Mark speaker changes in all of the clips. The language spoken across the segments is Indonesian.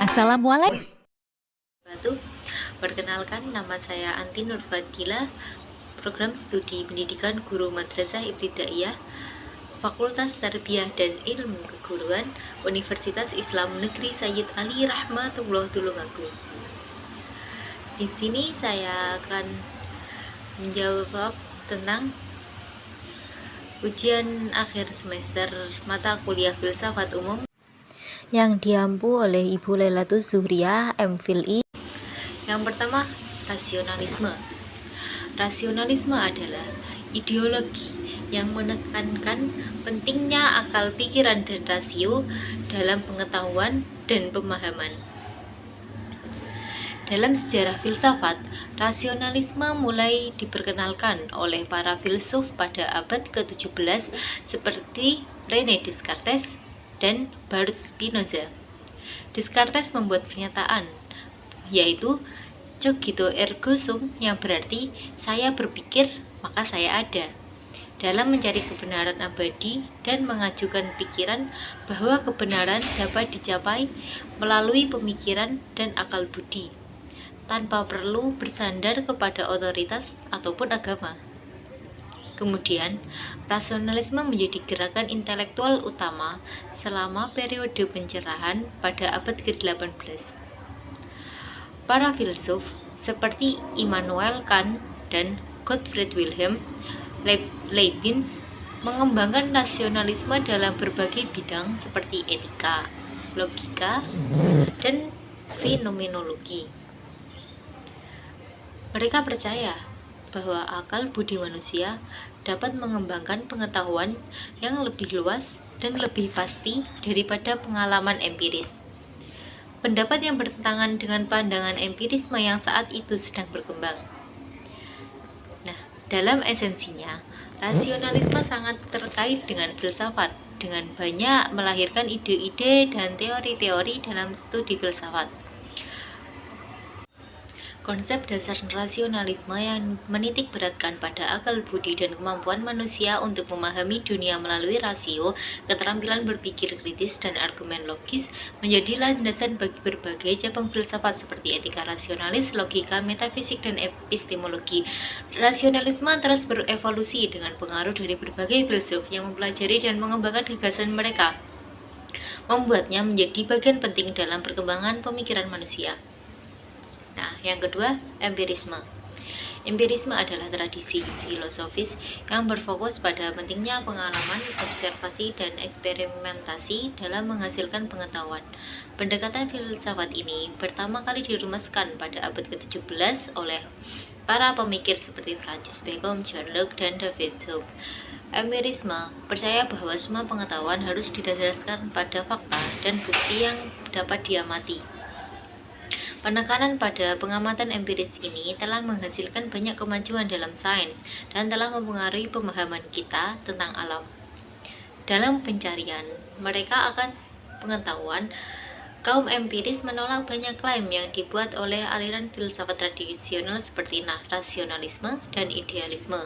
Speaker 1: Assalamualaikum.
Speaker 2: Perkenalkan, nama saya Anti Nurfadila, Program Studi Pendidikan Guru Madrasah Ibtidaiyah, Fakultas Tarbiyah dan Ilmu Keguruan, Universitas Islam Negeri Sayyid Ali Rahmatullah Tulungagung. Di sini saya akan menjawab tentang ujian akhir semester mata kuliah filsafat umum yang diampu oleh Ibu Lailatul Zuhriyah, MPhil. Yang pertama, rasionalisme. Rasionalisme adalah ideologi yang menekankan pentingnya akal pikiran dan rasio dalam pengetahuan dan pemahaman. Dalam sejarah filsafat, rasionalisme mulai diperkenalkan oleh para filsuf pada abad ke-17 seperti René Descartes dan Baruch Spinoza. Descartes membuat pernyataan yaitu cogito ergo sum, yang berarti saya berpikir maka saya ada, dalam mencari kebenaran abadi dan mengajukan pikiran bahwa kebenaran dapat dicapai melalui pemikiran dan akal budi tanpa perlu bersandar kepada otoritas ataupun agama. Kemudian, rasionalisme menjadi gerakan intelektual utama selama periode pencerahan pada abad ke-18. Para filsuf seperti Immanuel Kant dan Gottfried Wilhelm Leibniz mengembangkan rasionalisme dalam berbagai bidang seperti etika, logika, dan fenomenologi. Mereka percaya bahwa akal budi manusia dapat mengembangkan pengetahuan yang lebih luas dan lebih pasti daripada pengalaman empiris. Pendapat yang bertentangan dengan pandangan empirisme yang saat itu sedang berkembang. Nah, dalam esensinya, rasionalisme sangat terkait dengan filsafat, dengan banyak melahirkan ide-ide dan teori-teori dalam studi filsafat. Konsep dasar rasionalisme yang menitik beratkan pada akal budi dan kemampuan manusia untuk memahami dunia melalui rasio, keterampilan berpikir kritis, dan argumen logis menjadi landasan bagi berbagai cabang filsafat seperti etika rasionalis, logika, metafisik, dan epistemologi. Rasionalisme terus berevolusi dengan pengaruh dari berbagai filsuf yang mempelajari dan mengembangkan gagasan mereka, membuatnya menjadi bagian penting dalam perkembangan pemikiran manusia. Nah, yang kedua, empirisme. Empirisme adalah tradisi filosofis yang berfokus pada pentingnya pengalaman, observasi, dan eksperimentasi dalam menghasilkan pengetahuan. Pendekatan filsafat ini pertama kali dirumuskan pada abad ke-17 oleh para pemikir seperti Francis Bacon, John Locke, dan David Hume. Empirisme percaya bahwa semua pengetahuan harus didasarkan pada fakta dan bukti yang dapat diamati. Penekanan pada pengamatan empiris ini telah menghasilkan banyak kemajuan dalam sains dan telah mempengaruhi pemahaman kita tentang alam. Dalam pencarian mereka akan pengetahuan, kaum empiris menolak banyak klaim yang dibuat oleh aliran filsafat tradisional seperti rasionalisme dan idealisme.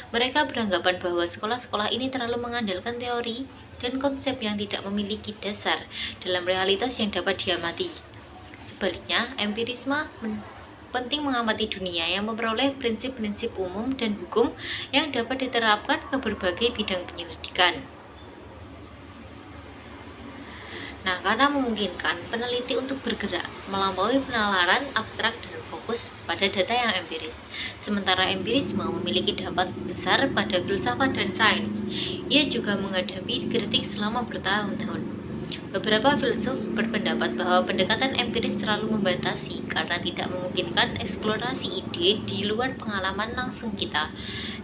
Speaker 2: Mereka beranggapan bahwa sekolah-sekolah ini terlalu mengandalkan teori dan konsep yang tidak memiliki dasar dalam realitas yang dapat diamati. Sebaliknya, empirisme penting mengamati dunia yang memperoleh prinsip-prinsip umum dan hukum yang dapat diterapkan ke berbagai bidang penyelidikan. Nah, karena memungkinkan peneliti untuk bergerak melampaui penalaran abstrak dan fokus pada data yang empiris. Sementara empirisme memiliki dampak besar pada filsafat dan sains. Ia juga menghadapi kritik selama bertahun-tahun. Beberapa filsuf berpendapat bahwa pendekatan empiris terlalu membatasi karena tidak memungkinkan eksplorasi ide di luar pengalaman langsung kita.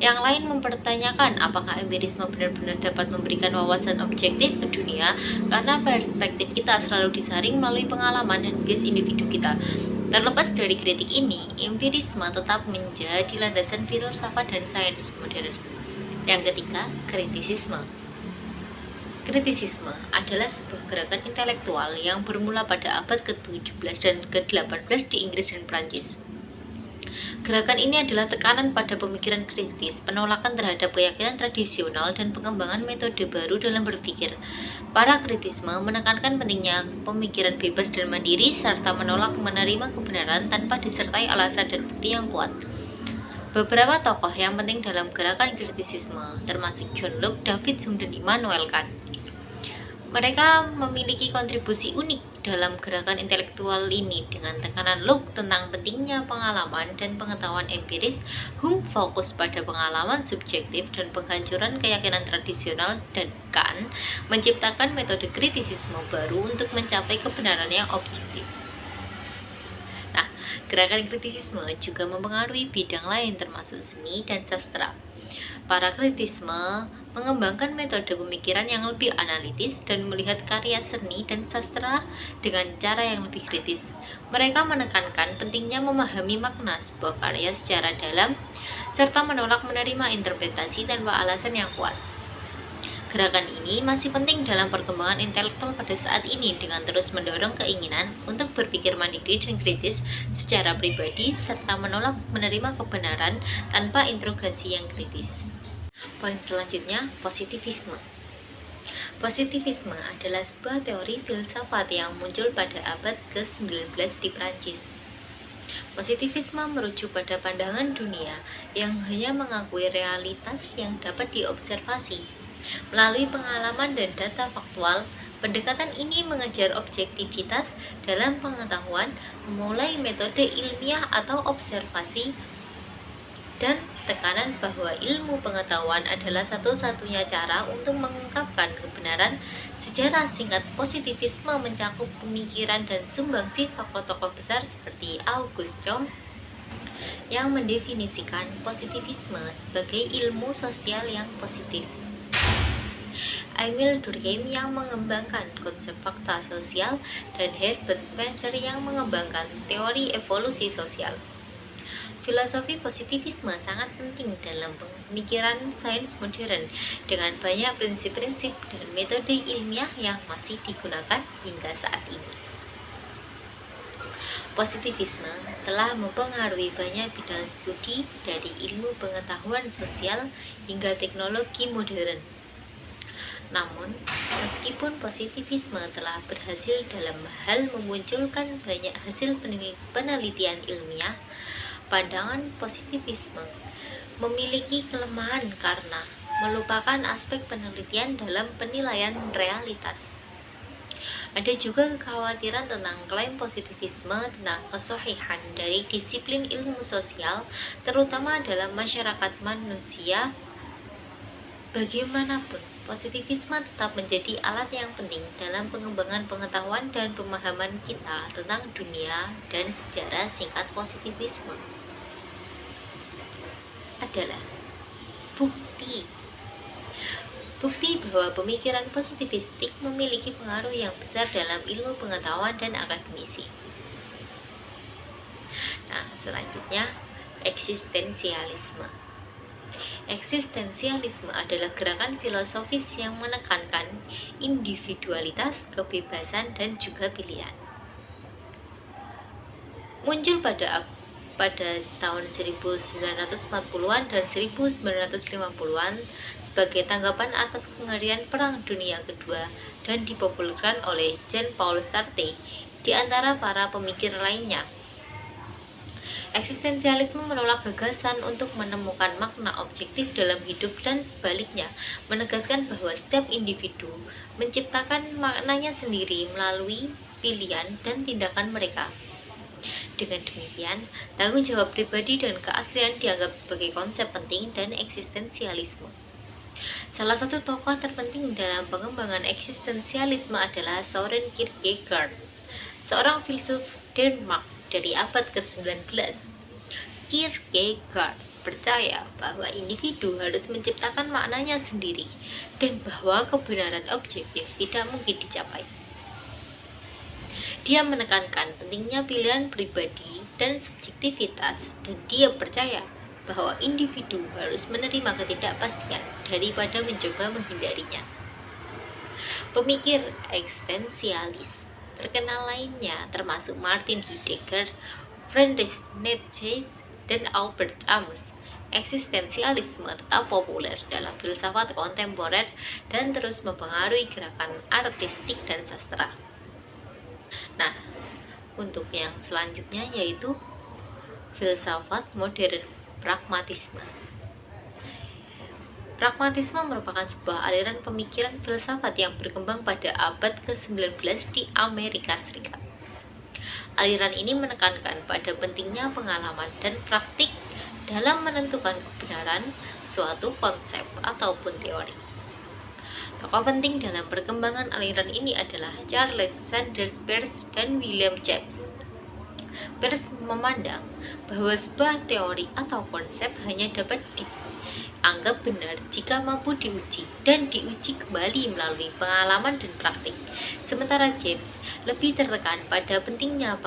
Speaker 2: Yang lain mempertanyakan apakah empirisme benar-benar dapat memberikan wawasan objektif ke dunia karena perspektif kita selalu disaring melalui pengalaman dan bias individu kita. Terlepas dari kritik ini, empirisme tetap menjadi landasan filsafat dan sains modern. Yang ketiga, kritisisme. Kritisisme adalah sebuah gerakan intelektual yang bermula pada abad ke-17 dan ke-18 di Inggris dan Prancis. Gerakan ini adalah tekanan pada pemikiran kritis, penolakan terhadap keyakinan tradisional, dan pengembangan metode baru dalam berpikir. Para kritisme menekankan pentingnya pemikiran bebas dan mandiri, serta menolak menerima kebenaran tanpa disertai alasan dan bukti yang kuat. Beberapa tokoh yang penting dalam gerakan kritisisme termasuk John Locke, David Hume, dan Immanuel Kant. Mereka memiliki kontribusi unik dalam gerakan intelektual ini. Dengan tekanan Locke tentang pentingnya pengalaman dan pengetahuan empiris, Hume fokus pada pengalaman subjektif dan penghancuran keyakinan tradisional, dan Kant menciptakan metode kritisisme baru untuk mencapai kebenaran yang objektif. Nah, gerakan kritisisme juga mempengaruhi bidang lain termasuk seni dan sastra. Para kritisme mengembangkan metode pemikiran yang lebih analitis dan melihat karya seni dan sastra dengan cara yang lebih kritis. Mereka menekankan pentingnya memahami makna sebuah karya secara dalam, serta menolak menerima interpretasi tanpa alasan yang kuat. Gerakan ini masih penting dalam perkembangan intelektual pada saat ini dengan terus mendorong keinginan untuk berpikir mandiri dan kritis secara pribadi, serta menolak menerima kebenaran tanpa interogasi yang kritis. Poin selanjutnya, positivisme. Positivisme adalah sebuah teori filsafat yang muncul pada abad ke-19 di Prancis. Positivisme merujuk pada pandangan dunia yang hanya mengakui realitas yang dapat diobservasi. Melalui pengalaman dan data faktual, pendekatan ini mengejar objektivitas dalam pengetahuan, memulai metode ilmiah atau observasi, dan tekanan bahwa ilmu pengetahuan adalah satu-satunya cara untuk mengungkapkan kebenaran. Sejarah singkat positivisme mencakup pemikiran dan sumbangsih tokoh-tokoh besar seperti Auguste Comte yang mendefinisikan positivisme sebagai ilmu sosial yang positif, Émile Durkheim yang mengembangkan konsep fakta sosial, dan Herbert Spencer yang mengembangkan teori evolusi sosial. Filosofi positivisme sangat penting dalam pemikiran sains modern dengan banyak prinsip-prinsip dan metode ilmiah yang masih digunakan hingga saat ini. Positivisme telah mempengaruhi banyak bidang studi dari ilmu pengetahuan sosial hingga teknologi modern. Namun, meskipun positivisme telah berhasil dalam hal memunculkan banyak hasil penelitian ilmiah, pandangan positivisme memiliki kelemahan karena melupakan aspek penelitian dalam penilaian realitas. Ada juga kekhawatiran tentang klaim positivisme tentang kesohihan dari disiplin ilmu sosial, terutama dalam masyarakat manusia. Bagaimanapun, positivisme tetap menjadi alat yang penting dalam pengembangan pengetahuan dan pemahaman kita tentang dunia. Dan sejarah singkat positivisme adalah bukti bahwa pemikiran positivistik memiliki pengaruh yang besar dalam ilmu pengetahuan dan akademisi. Nah, selanjutnya, eksistensialisme. Eksistensialisme adalah gerakan filosofis yang menekankan individualitas, kebebasan, dan juga pilihan. Muncul pada tahun 1940-an dan 1950-an sebagai tanggapan atas kengerian Perang Dunia Kedua dan dipopulerkan oleh Jean-Paul Sartre di antara para pemikir lainnya. Eksistensialisme menolak gagasan untuk menemukan makna objektif dalam hidup dan sebaliknya, menegaskan bahwa setiap individu menciptakan maknanya sendiri melalui pilihan dan tindakan mereka. Dengan demikian, tanggung jawab pribadi dan keaslian dianggap sebagai konsep penting dan eksistensialisme. Salah satu tokoh terpenting dalam pengembangan eksistensialisme adalah Søren Kierkegaard, seorang filsuf Denmark dari abad ke-19. Kierkegaard percaya bahwa individu harus menciptakan maknanya sendiri dan bahwa kebenaran objektif tidak mungkin dicapai. Dia menekankan pentingnya pilihan pribadi dan subjektivitas, dan dia percaya bahwa individu harus menerima ketidakpastian daripada mencoba menghindarinya. Pemikir eksistensialis terkenal lainnya termasuk Martin Heidegger, Friedrich Nietzsche, dan Albert Camus, eksistensialisme tetap populer dalam filsafat kontemporer dan terus mempengaruhi gerakan artistik dan sastra. Nah, untuk yang selanjutnya yaitu filsafat modern pragmatisme. Pragmatisme merupakan sebuah aliran pemikiran filsafat yang berkembang pada abad ke-19 di Amerika Serikat. Aliran ini menekankan pada pentingnya pengalaman dan praktik dalam menentukan kebenaran suatu konsep ataupun teori. Tokoh penting dalam perkembangan aliran ini adalah Charles Sanders Peirce dan William James. Peirce memandang bahwa sebuah teori atau konsep hanya dapat dianggap benar jika mampu diuji dan diuji kembali melalui pengalaman dan praktik. Sementara James lebih tertekan pada pentingnya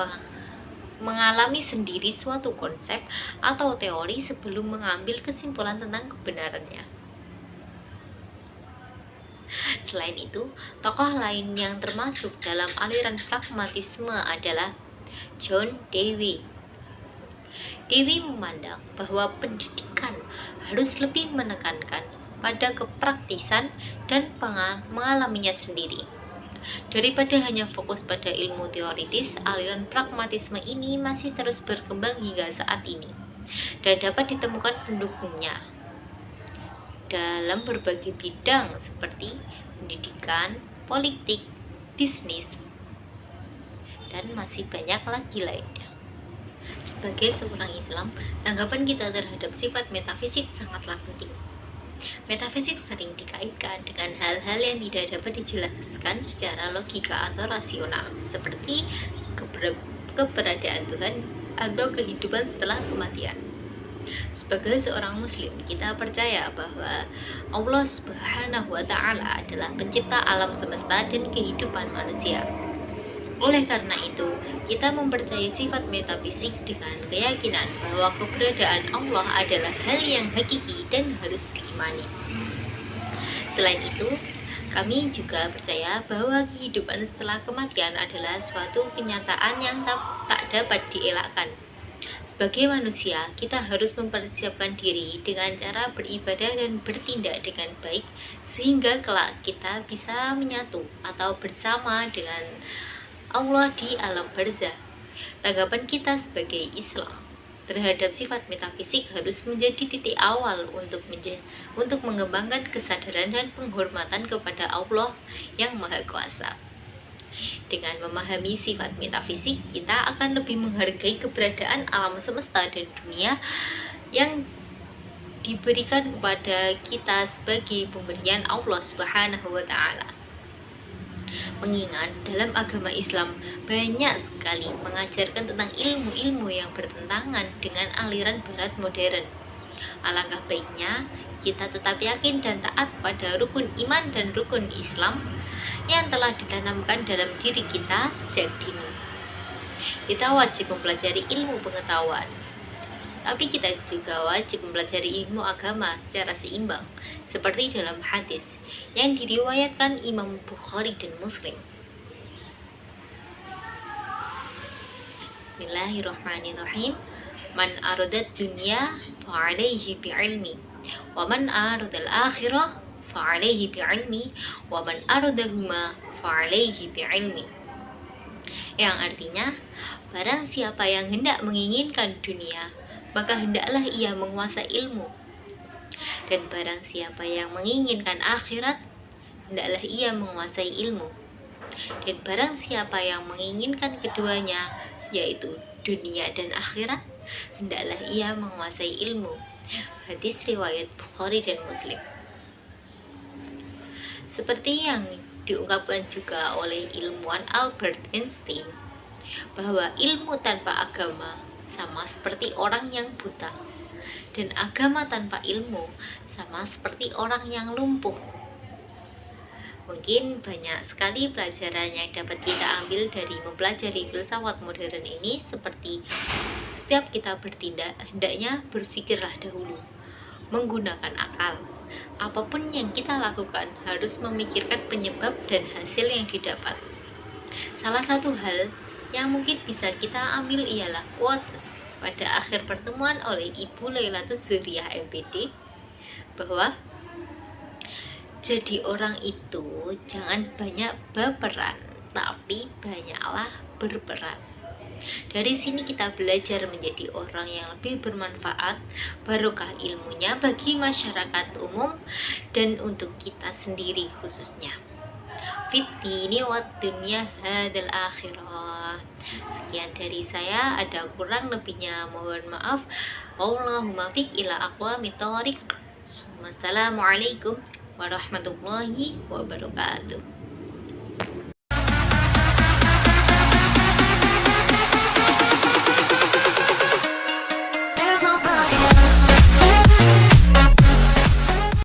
Speaker 2: mengalami sendiri suatu konsep atau teori sebelum mengambil kesimpulan tentang kebenarannya. Selain itu, tokoh lain yang termasuk dalam aliran pragmatisme adalah John Dewey. Dewey memandang bahwa pendidikan harus lebih menekankan pada kepraktisan dan mengalaminya sendiri. Daripada hanya fokus pada ilmu teoritis, aliran pragmatisme ini masih terus berkembang hingga saat ini dan dapat ditemukan pendukungnya dalam berbagai bidang seperti pendidikan, politik, bisnis, dan masih banyak lagi lainnya. Sebagai seorang Islam, tanggapan kita terhadap sifat metafisik sangatlah penting. Metafisik sering dikaitkan dengan hal-hal yang tidak dapat dijelaskan secara logika atau rasional, seperti keberadaan Tuhan atau kehidupan setelah kematian. Sebagai seorang muslim, kita percaya bahwa Allah Subhanahu wa Ta'ala adalah pencipta alam semesta dan kehidupan manusia. Oleh karena itu, kita mempercayai sifat metafisik dengan keyakinan bahwa keberadaan Allah adalah hal yang hakiki dan harus diimani. Selain itu, kami juga percaya bahwa kehidupan setelah kematian adalah suatu kenyataan yang tak dapat dielakkan. Sebagai manusia, kita harus mempersiapkan diri dengan cara beribadah dan bertindak dengan baik sehingga kelak kita bisa menyatu atau bersama dengan Allah di alam barzah. Tanggapan kita sebagai Islam terhadap sifat metafisik harus menjadi titik awal untuk mengembangkan kesadaran dan penghormatan kepada Allah yang Maha Kuasa. Dengan memahami sifat metafisik, kita akan lebih menghargai keberadaan alam semesta dan dunia yang diberikan kepada kita sebagai pemberian Allah Subhanahu wa Ta'ala. Mengingat dalam agama Islam banyak sekali mengajarkan tentang ilmu-ilmu yang bertentangan dengan aliran barat modern. Alangkah baiknya kita tetap yakin dan taat pada rukun iman dan rukun Islam yang telah ditanamkan dalam diri kita sejak dini. Kita wajib mempelajari ilmu pengetahuan, tapi kita juga wajib mempelajari ilmu agama secara seimbang, seperti dalam hadis yang diriwayatkan Imam Bukhari dan Muslim. Bismillahirrahmanirrahim. Man aradat dunya fa'alaihi bi'ilmi, wa man aradal akhirah fa'alaihi bi'ilmi, wa man aradahuma fa'alaihi bi'ilmi. Yang artinya, barang siapa yang hendak menginginkan dunia, maka hendaklah ia menguasai ilmu. Dan barang siapa yang menginginkan akhirat, hendaklah ia menguasai ilmu. Dan barang siapa yang menginginkan keduanya, yaitu dunia dan akhirat, hendaklah ia menguasai ilmu. Hadis riwayat Bukhari dan Muslim. Seperti yang diungkapkan juga oleh ilmuwan Albert Einstein, bahwa ilmu tanpa agama sama seperti orang yang buta, dan agama tanpa ilmu sama seperti orang yang lumpuh. Mungkin banyak sekali pelajaran yang dapat kita ambil dari mempelajari filsafat modern ini, seperti setiap kita bertindak hendaknya berpikirlah dahulu, menggunakan akal. Apapun yang kita lakukan harus memikirkan penyebab dan hasil yang didapat. Salah satu hal yang mungkin bisa kita ambil ialah quotes pada akhir pertemuan oleh Ibu Lailatus Zuriyah MPD bahwa jadi orang itu jangan banyak berperan, tapi banyaklah berperan. Dari sini kita belajar menjadi orang yang lebih bermanfaat, barokah ilmunya bagi masyarakat umum dan untuk kita sendiri khususnya. Fitini wa dunya hadal akhirah. Sekian dari saya, ada kurang lebihnya mohon maaf. Allahumma fiq ila aqwamit thoriq. Wassalamualaikum warahmatullahi wabarakatuh.